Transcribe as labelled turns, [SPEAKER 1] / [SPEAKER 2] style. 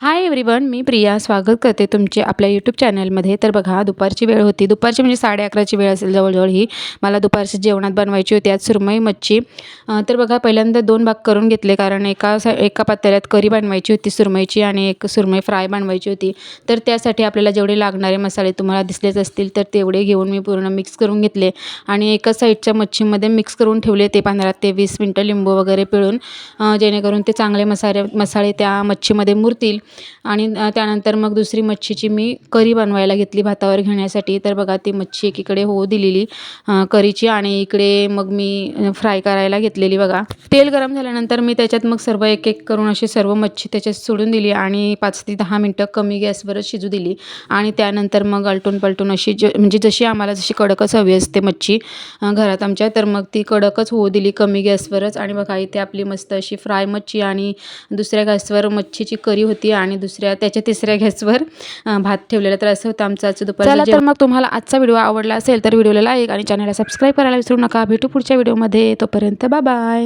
[SPEAKER 1] Hi everyone, मी प्रिया स्वागत करते तुमचे आपल्या यूट्यूब चॅनलमध्ये। तर बघा, दुपारची वेळ होती, दुपारची म्हणजे 11:30ची वेळ असेल जवळजवळ ही। मला दुपारची जेवणात बनवायची होती आज सुरमई मच्छी। तर बघा, पहिल्यांदा 2 भाग करून घेतले, कारण एका पातेल्यात करी बनवायची होती सुरमईची आणि एक सुरमई फ्राय बनवायची होती। तर त्यासाठी आपल्याला जेवढे लागणारे मसाले तुम्हाला दिसलेच असतील तर तेवढे घेऊन मी पूर्ण मिक्स करून घेतले आणि एका साईडच्या मच्छीमध्ये मिक्स करून ठेवले ते 15 ते 20 मिनिटं लिंबू वगैरे पिळून, जेणेकरून ते चांगले मसाले त्या मच्छीमध्ये मुरतील। आणि त्यानंतर मग दुसरी मच्छीची मी करी बनवायला घेतली भातावर घेण्यासाठी। तर बघा, ती मच्छी एकीकडे होऊ दिलेली करीची आणि इकडे मग मी फ्राय करायला घेतलेली। बघा, तेल गरम झाल्यानंतर मी त्याच्यात मग सर्व एक एक करून अशी सर्व मच्छी त्याच्यात सोडून दिली आणि 5 ते 10 मिनिटं कमी गॅसवरच शिजू दिली आणि त्यानंतर मग आलटून पलटून अशी म्हणजे जशी आम्हाला जशी कडकच हवी असते मच्छी घरात आमच्या, तर मग ती कडकच होऊ दिली कमी गॅसवरच। आणि बघा, इथे आपली मस्त अशी फ्राय मच्छी आणि दुसऱ्या गॅसवर मच्छीची करी होती आणि त्याच्या तिसऱ्या गॅसवर भात ठेवलेला। तर असं होतं आमचं आजचं दुपारचं जेवण। तर मग तुम्हाला आजचा व्हिडिओ आवडला असेल तर व्हिडिओला लाईक आणि चॅनलला सबस्क्राईब करायला विसरू नका। भेटू पुढच्या व्हिडिओमध्ये, तोपर्यंत बाय बाय।